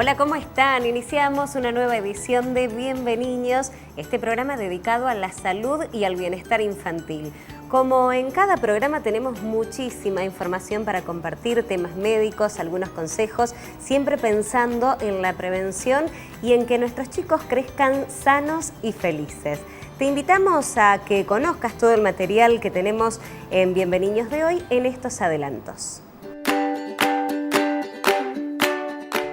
Hola, ¿cómo están? Iniciamos una nueva edición de Bienvenidos, este programa dedicado a la salud y al bienestar infantil. Como en cada programa tenemos muchísima información para compartir, temas médicos, algunos consejos, siempre pensando en la prevención y en que nuestros chicos crezcan sanos y felices. Te invitamos a que conozcas todo el material que tenemos en Bienvenidos de hoy en estos adelantos.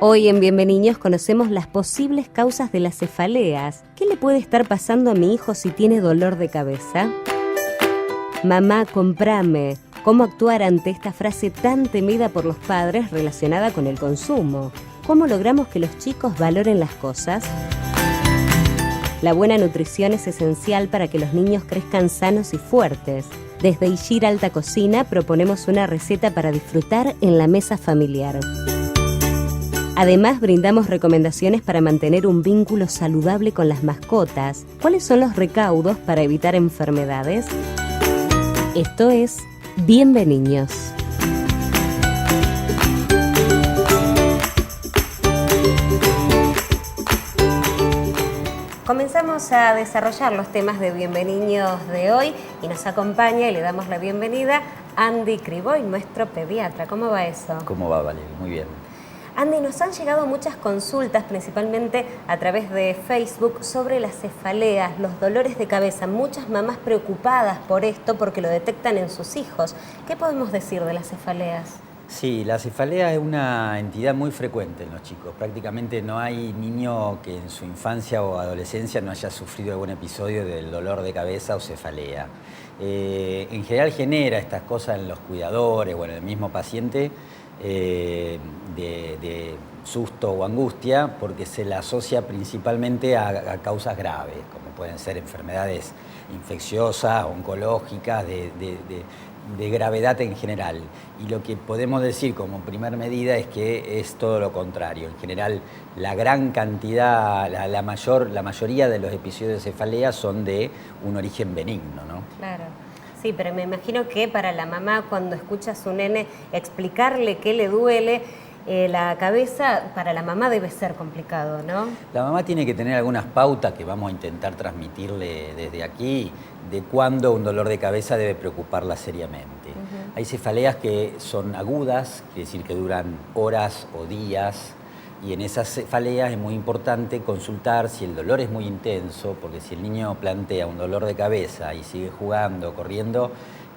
Hoy en Bienvenidos conocemos las posibles causas de las cefaleas. ¿Qué le puede estar pasando a mi hijo si tiene dolor de cabeza? Mamá, comprame. ¿Cómo actuar ante esta frase tan temida por los padres relacionada con el consumo? ¿Cómo logramos que los chicos valoren las cosas? La buena nutrición es esencial para que los niños crezcan sanos y fuertes. Desde Ishir Alta Cocina proponemos una receta para disfrutar en la mesa familiar. Además, brindamos recomendaciones para mantener un vínculo saludable con las mascotas. ¿Cuáles son los recaudos para evitar enfermedades? Esto es Bienvenidos. Comenzamos a desarrollar los temas de Bienvenidos de hoy y nos acompaña y le damos la bienvenida Andy Criboy, nuestro pediatra. ¿Cómo va eso? ¿Cómo va, Valeria? Muy bien. Andy, nos han llegado muchas consultas, principalmente a través de Facebook, sobre las cefaleas, los dolores de cabeza. Muchas mamás preocupadas por esto porque lo detectan en sus hijos. ¿Qué podemos decir de las cefaleas? Sí, la cefalea es una entidad muy frecuente en los chicos. Prácticamente no hay niño que en su infancia o adolescencia no haya sufrido algún episodio del dolor de cabeza o cefalea. En general genera estas cosas en los cuidadores o en el mismo paciente de susto o angustia porque se la asocia principalmente a causas graves, como pueden ser enfermedades infecciosas, oncológicas, de gravedad en general. Y lo que podemos decir como primer medida es que es todo lo contrario. En general, la gran cantidad, la mayoría de los episodios de cefalea son de un origen benigno, ¿no? Claro. Sí, pero me imagino que para la mamá, cuando escucha a su nene explicarle qué le duele la cabeza, para la mamá debe ser complicado, ¿no? La mamá tiene que tener algunas pautas que vamos a intentar transmitirle desde aquí, de cuándo un dolor de cabeza debe preocuparla seriamente. Hay cefaleas que son agudas, quiere decir que duran horas o días, y en esas cefaleas es muy importante consultar si el dolor es muy intenso, porque si el niño plantea un dolor de cabeza y sigue jugando, corriendo,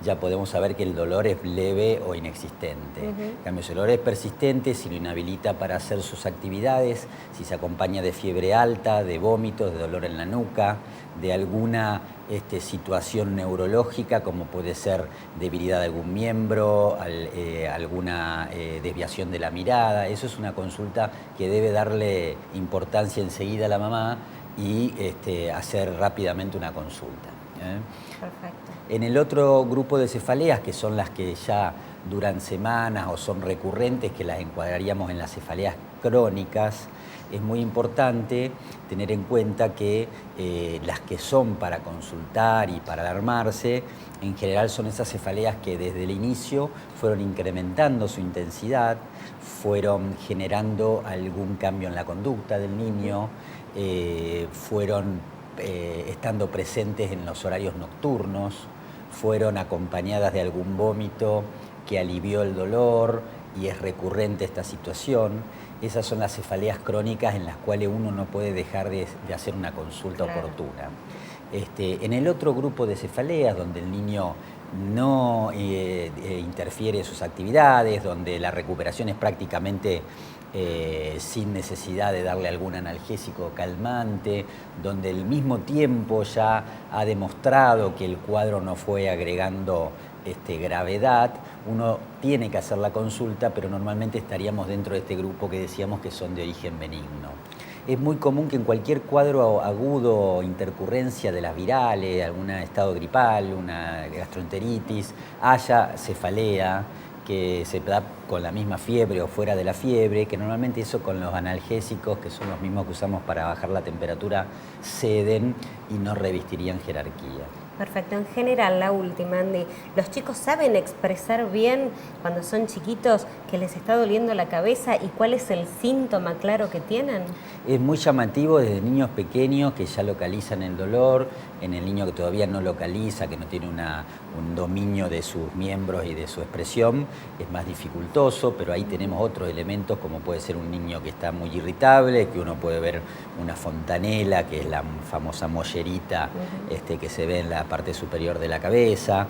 ya podemos saber que el dolor es leve o inexistente. En cambio, si el dolor es persistente, si lo inhabilita para hacer sus actividades, si se acompaña de fiebre alta, de vómitos, de dolor en la nuca, de alguna situación neurológica, como puede ser debilidad de algún miembro, alguna desviación de la mirada. Eso es una consulta que debe darle importancia enseguida a la mamá y hacer rápidamente una consulta. Perfecto. En el otro grupo de cefaleas, que son las que ya duran semanas o son recurrentes, que las encuadraríamos en las cefaleas crónicas, es muy importante tener en cuenta que las que son para consultar y para alarmarse, en general son esas cefaleas que desde el inicio fueron incrementando su intensidad, fueron generando algún cambio en la conducta del niño, fueron estando presentes en los horarios nocturnos, fueron acompañadas de algún vómito que alivió el dolor y es recurrente esta situación. Esas son las cefaleas crónicas en las cuales uno no puede dejar de hacer una consulta oportuna. En el otro grupo de cefaleas, donde el niño no interfiere en sus actividades, donde la recuperación es prácticamente sin necesidad de darle algún analgésico calmante, donde al mismo tiempo ya ha demostrado que el cuadro no fue agregando gravedad, uno tiene que hacer la consulta, pero normalmente estaríamos dentro de este grupo que decíamos que son de origen benigno. Es muy común que en cualquier cuadro agudo, intercurrencia de las virales, algún estado gripal, una gastroenteritis, haya cefalea, que se da con la misma fiebre o fuera de la fiebre, que normalmente eso con los analgésicos, que son los mismos que usamos para bajar la temperatura, ceden y no revestirían jerarquía. Perfecto. En general, la última, Andy, ¿los chicos saben expresar bien cuando son chiquitos que les está doliendo la cabeza y cuál es el síntoma claro que tienen? Es muy llamativo desde niños pequeños que ya localizan el dolor, en el niño que todavía no localiza, que no tiene un dominio de sus miembros y de su expresión, es más dificultoso, pero ahí tenemos otros elementos como puede ser un niño que está muy irritable, que uno puede ver una fontanela, que es la famosa mollerita que se ve en la parte superior de la cabeza.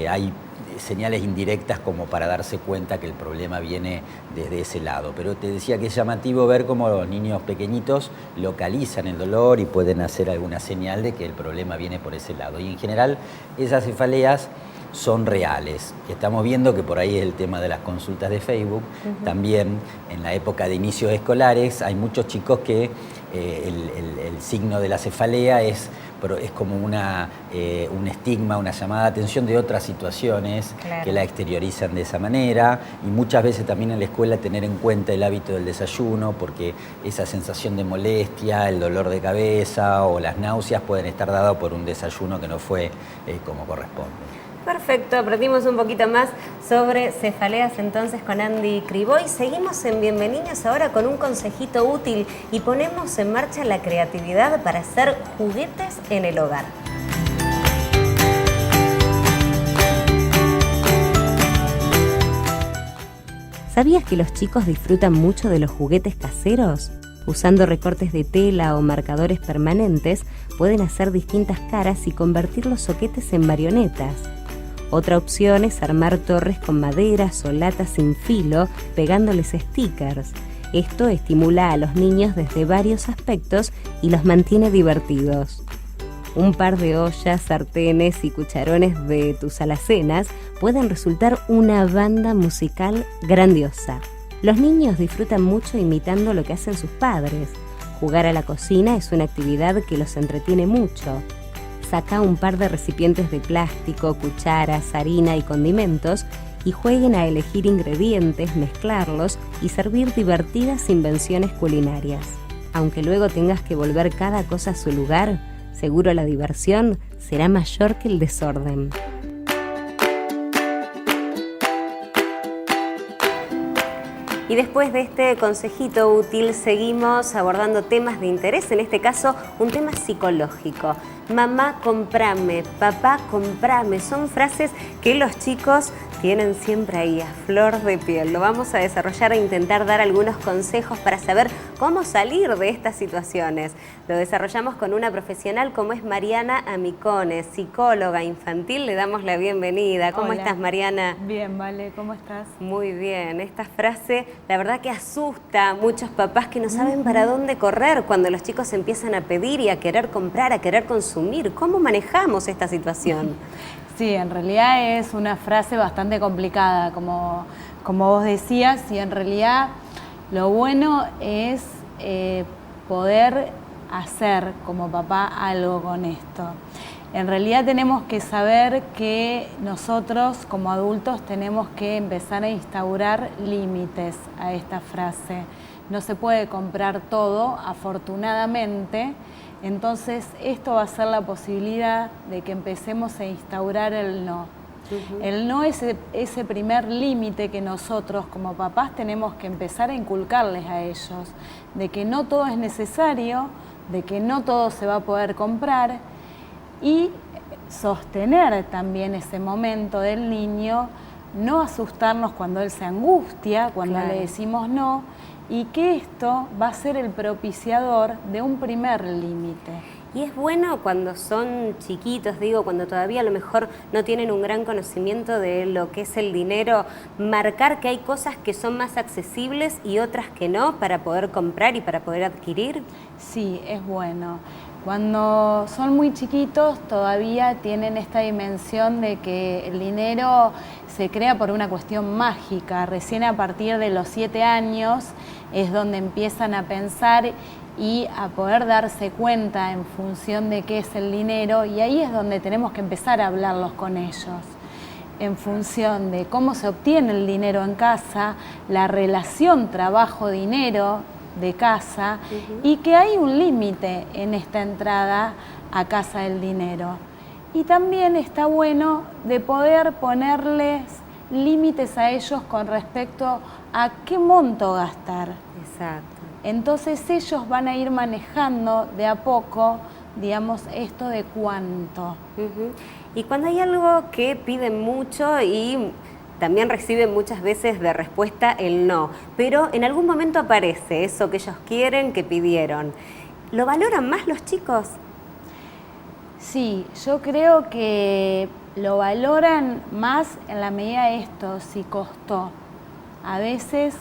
Hay señales indirectas como para darse cuenta que el problema viene desde ese lado. Pero te decía que es llamativo ver cómo los niños pequeñitos localizan el dolor y pueden hacer alguna señal de que el problema viene por ese lado. Y en general esas cefaleas son reales. Estamos viendo que por ahí es el tema de las consultas de Facebook. También en la época de inicios escolares hay muchos chicos que el signo de la cefalea es como un estigma, una llamada de atención de otras situaciones que la exteriorizan de esa manera, y muchas veces también en la escuela tener en cuenta el hábito del desayuno, porque esa sensación de molestia, el dolor de cabeza o las náuseas pueden estar dados por un desayuno que no fue como corresponde. Perfecto, aprendimos un poquito más sobre cefaleas entonces con Andy Criboy. Seguimos en Bienvenidos ahora con un consejito útil y ponemos en marcha la creatividad para hacer juguetes en el hogar. ¿Sabías que los chicos disfrutan mucho de los juguetes caseros? Usando recortes de tela o marcadores permanentes, pueden hacer distintas caras y convertir los soquetes en marionetas. Otra opción es armar torres con maderas o latas sin filo, pegándoles stickers. Esto estimula a los niños desde varios aspectos y los mantiene divertidos. Un par de ollas, sartenes y cucharones de tus alacenas pueden resultar una banda musical grandiosa. Los niños disfrutan mucho imitando lo que hacen sus padres. Jugar a la cocina es una actividad que los entretiene mucho. Saca un par de recipientes de plástico, cucharas, harina y condimentos y jueguen a elegir ingredientes, mezclarlos y servir divertidas invenciones culinarias. Aunque luego tengas que volver cada cosa a su lugar, seguro la diversión será mayor que el desorden. Y después de este consejito útil, seguimos abordando temas de interés, en este caso un tema psicológico. Mamá, comprame, papá, comprame, son frases que los chicos tienen siempre ahí a flor de piel. Lo vamos a desarrollar e intentar dar algunos consejos para saber cómo salir de estas situaciones. Lo desarrollamos con una profesional como es Mariana Amicone, psicóloga infantil. Le damos la bienvenida. ¿Cómo estás, Mariana? Bien, Vale, ¿cómo estás? Muy bien. Esta frase, la verdad que asusta a muchos papás que no saben para dónde correr cuando los chicos empiezan a pedir y a querer comprar, a querer consumir. ¿Cómo manejamos esta situación? Sí, en realidad es una frase bastante complicada, como vos decías, y en realidad lo bueno es poder hacer como papá algo con esto. En realidad tenemos que saber que nosotros como adultos tenemos que empezar a instaurar límites a esta frase. No se puede comprar todo, afortunadamente. Entonces, esto va a ser la posibilidad de que empecemos a instaurar el no. El no es ese primer límite que nosotros como papás tenemos que empezar a inculcarles a ellos, de que no todo es necesario, de que no todo se va a poder comprar, y sostener también ese momento del niño, no asustarnos cuando él se angustia, cuando le decimos no, y que esto va a ser el propiciador de un primer límite. Y es bueno cuando son chiquitos, digo, cuando todavía a lo mejor no tienen un gran conocimiento de lo que es el dinero, marcar que hay cosas que son más accesibles y otras que no para poder comprar y para poder adquirir. Sí, es bueno. Cuando son muy chiquitos todavía tienen esta dimensión de que el dinero se crea por una cuestión mágica. Recién a partir de los 7 años es donde empiezan a pensar y a poder darse cuenta en función de qué es el dinero, y ahí es donde tenemos que empezar a hablarlos con ellos. En función de cómo se obtiene el dinero en casa, la relación trabajo-dinero de casa, y que hay un límite en esta entrada a casa del dinero. Y también está bueno de poder ponerles límites a ellos con respecto a qué monto gastar. Exacto. Entonces ellos van a ir manejando de a poco, digamos, esto de cuánto. Y cuando hay algo que piden mucho y también reciben muchas veces de respuesta el no, pero en algún momento aparece eso que ellos quieren, que pidieron, ¿lo valoran más los chicos? Sí, yo creo que lo valoran más en la medida de esto, si costó. A veces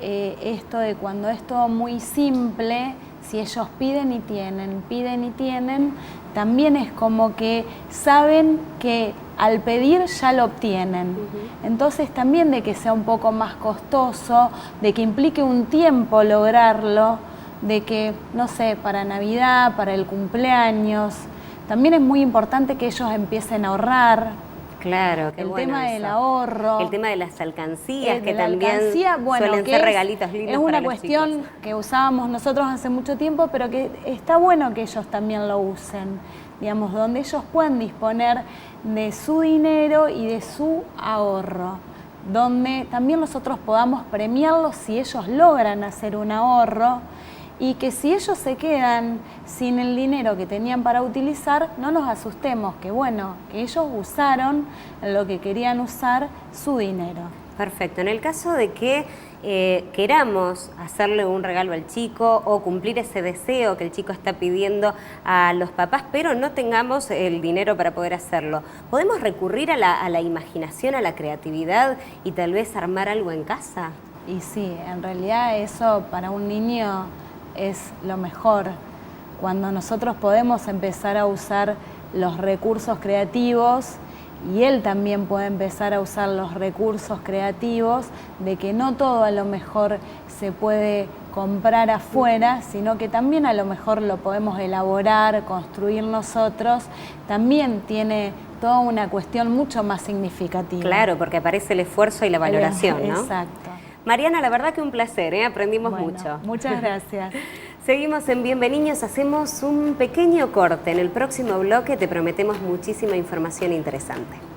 esto de cuando es todo muy simple, si ellos piden y tienen, también es como que saben que al pedir ya lo obtienen. Entonces también de que sea un poco más costoso, de que implique un tiempo lograrlo, de que, no sé, para Navidad, para el cumpleaños, también es muy importante que ellos empiecen a ahorrar. Claro, el tema del ahorro. El tema de las alcancías, que la también suelen ser regalitos lindos para los chicos. Es una cuestión que usábamos nosotros hace mucho tiempo, pero que está bueno que ellos también lo usen. Digamos, donde ellos puedan disponer de su dinero y de su ahorro. Donde también nosotros podamos premiarlos si ellos logran hacer un ahorro. Y que si ellos se quedan sin el dinero que tenían para utilizar, no nos asustemos, que bueno, que ellos usaron lo que querían usar su dinero. Perfecto. En el caso de que queramos hacerle un regalo al chico o cumplir ese deseo que el chico está pidiendo a los papás, pero no tengamos el dinero para poder hacerlo, ¿podemos recurrir a la imaginación, a la creatividad y tal vez armar algo en casa? Y sí, en realidad eso para un niño es lo mejor, cuando nosotros podemos empezar a usar los recursos creativos y él también puede empezar a usar los recursos creativos, de que no todo a lo mejor se puede comprar afuera, sino que también a lo mejor lo podemos elaborar, construir nosotros, también tiene toda una cuestión mucho más significativa. Claro, porque aparece el esfuerzo y la valoración, ¿no? Exacto. Mariana, la verdad que un placer, aprendimos mucho. Muchas gracias. Seguimos en Bienvenidos, hacemos un pequeño corte. En el próximo bloque te prometemos muchísima información interesante.